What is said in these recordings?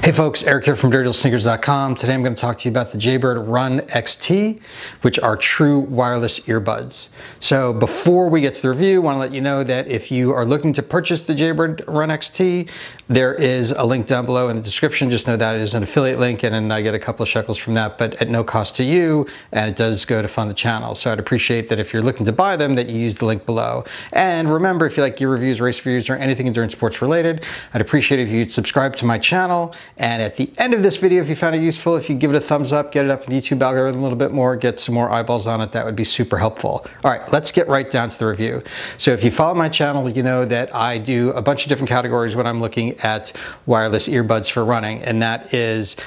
Hey folks, Eric here from DirtyLittleSneakers.com. Today I'm going to talk to you about the Jaybird Run XT, which are true wireless earbuds. So before we get to the review, I want to let you know that if you are looking to purchase the Jaybird Run XT, there is a link down below in the description. Just know that it is an affiliate link and I get a couple of shekels from that, but at no cost to you, and it does go to fund the channel. So I'd appreciate that if you're looking to buy them, that you use the link below. And remember, if you like gear reviews, race reviews, or anything endurance sports related, I'd appreciate it if you'd subscribe to my channel. And at the end of this video, if you found it useful, if you give it a thumbs up, get it up in the YouTube algorithm a little bit more, get some more eyeballs on it, that would be super helpful. All right, let's get right down to the review. So if you follow my channel, you know that I do a bunch of different categories when I'm looking at wireless earbuds for running, and that is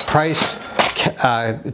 price,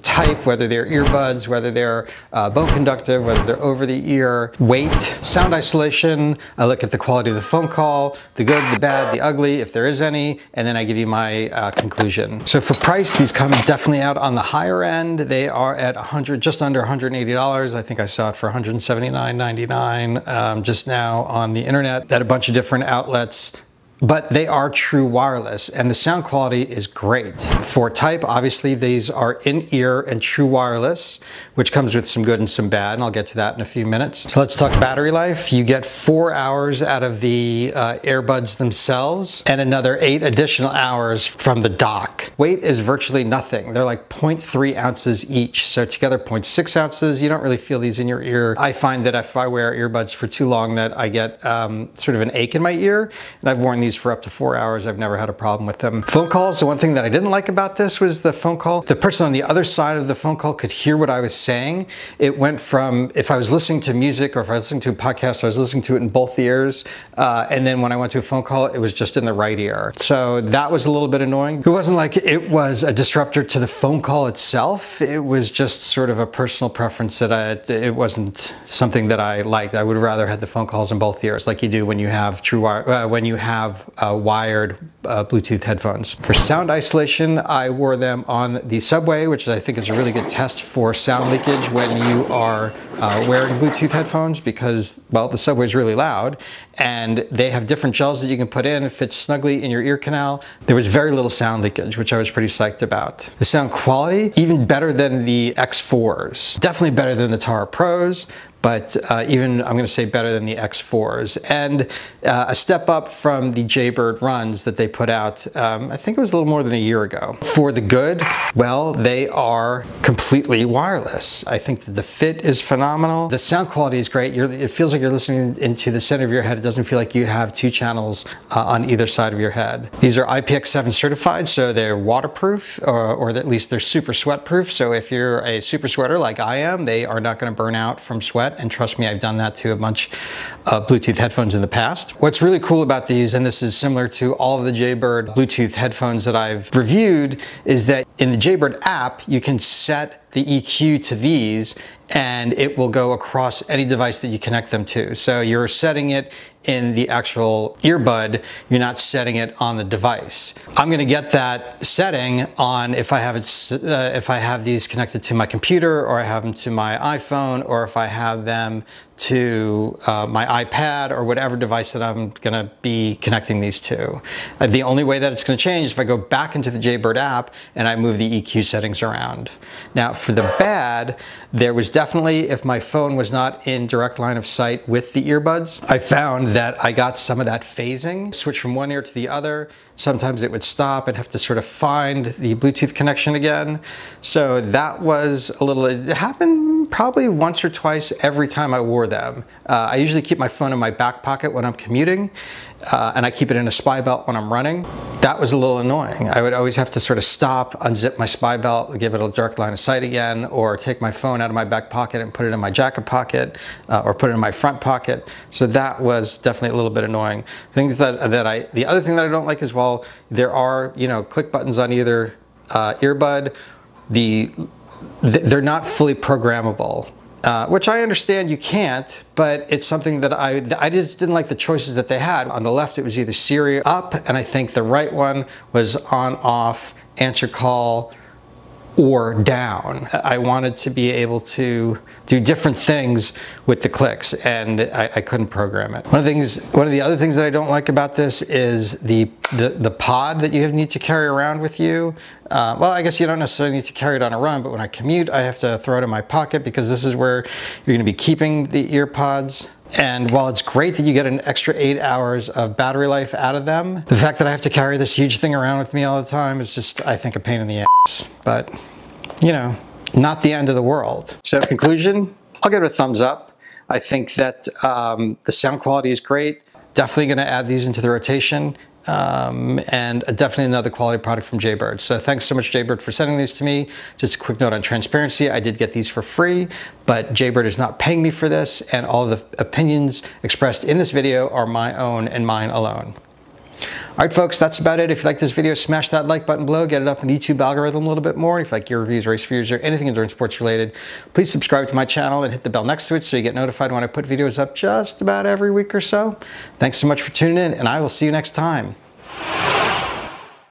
type, whether they're earbuds, whether they're bone conductive, whether they're over the ear, weight, sound isolation. I look at the quality of the phone call, the good, the bad, the ugly, if there is any, and then I give you my conclusion. So for price, these come definitely out on the higher end. They are at just under $180. I think I saw it for $179.99 just now on the internet at a bunch of different outlets. But they are true wireless and the sound quality is great. For type, obviously these are in-ear and true wireless, which comes with some good and some bad, and I'll get to that in a few minutes. So let's talk battery life. You get 4 hours out of the earbuds themselves and another 8 additional hours from the dock. Weight is virtually nothing. They're like 0.3 ounces each, so together 0.6 ounces. You don't really feel these in your ear. I find that if I wear earbuds for too long that I get sort of an ache in my ear, and I've worn these for up to 4 hours. I've never had a problem with them. Phone calls, the one thing that I didn't like about this was the phone call. The person on the other side of the phone call could hear what I was saying. It went from, if I was listening to music or if I was listening to a podcast, I was listening to it in both ears. And then when I went to a phone call, it was just in the right ear. So that was a little bit annoying. It wasn't like it was a disruptor to the phone call itself. It was just sort of a personal preference that it wasn't something that I liked. I would rather have the phone calls in both ears like you do when you have wired Bluetooth headphones. For sound isolation, I wore them on the subway, which I think is a really good test for sound leakage when you are wearing Bluetooth headphones because, well, the subway is really loud and they have different gels that you can put in. It fits snugly in your ear canal. There was very little sound leakage, which I was pretty psyched about. The sound quality, even better than the X4s. Definitely better than the Tara Pros, but even, I'm gonna say, better than the X4s. And a step up from the Jaybird Runs that they put out, I think it was a little more than a year ago. For the good, well, they are completely wireless. I think that the fit is phenomenal. The sound quality is great. It feels like you're listening into the center of your head. It doesn't feel like you have 2 channels on either side of your head. These are IPX7 certified, so they're waterproof, or at least they're super sweat proof. So if you're a super sweater like I am, they are not gonna burn out from sweat. And trust me, I've done that to a bunch of Bluetooth headphones in the past. What's really cool about these, and this is similar to all of the Jaybird Bluetooth headphones that I've reviewed, is that in the Jaybird app, you can set the EQ to these and it will go across any device that you connect them to. So you're setting it in the actual earbud, you're not setting it on the device. I'm gonna get that setting on if I have these connected to my computer, or I have them to my iPhone, or if I have them to my iPad, or whatever device that I'm gonna be connecting these to. The only way that it's gonna change is if I go back into the Jaybird app and I move the EQ settings around. Now for the bad, there was definitely, if my phone was not in direct line of sight with the earbuds, I found that I got some of that phasing. Switch from one ear to the other. Sometimes it would stop and have to sort of find the Bluetooth connection again. So that was a little, it happened probably once or twice every time I wore them. I usually keep my phone in my back pocket when I'm commuting, and I keep it in a spy belt when I'm running. That was a little annoying. I would always have to sort of stop, unzip my spy belt, give it a direct line of sight again, or take my phone out of my back pocket and put it in my jacket pocket, or put it in my front pocket. So that was definitely a little bit annoying. Things the other thing that I don't like is, while there are, you know, click buttons on either earbud, they're not fully programmable. Which I understand you can't, but it's something that I just didn't like the choices that they had. On the left, it was either Siri up, and I think the right one was on, off, answer call, or down. I wanted to be able to do different things with the clicks, and I couldn't program it. One of the other things that I don't like about this is the pod that you need to carry around with you. Well, I guess you don't necessarily need to carry it on a run, but when I commute, I have to throw it in my pocket because this is where you're going to be keeping the ear pods. And while it's great that you get an extra 8 hours of battery life out of them, the fact that I have to carry this huge thing around with me all the time is just, I think, a pain in the ass. But, you know, not the end of the world. So conclusion, I'll give it a thumbs up. I think that the sound quality is great. Definitely going to add these into the rotation. And definitely another quality product from Jaybird. So thanks so much, Jaybird, for sending these to me. Just a quick note on transparency. I did get these for free, but Jaybird is not paying me for this, and all the opinions expressed in this video are my own and mine alone. All right, folks, that's about it. If you like this video, smash that like button below, get it up in the YouTube algorithm a little bit more. If you like gear reviews, race reviews, or anything endurance sports related, please subscribe to my channel and hit the bell next to it so you get notified when I put videos up just about every week or so. Thanks so much for tuning in, and I will see you next time.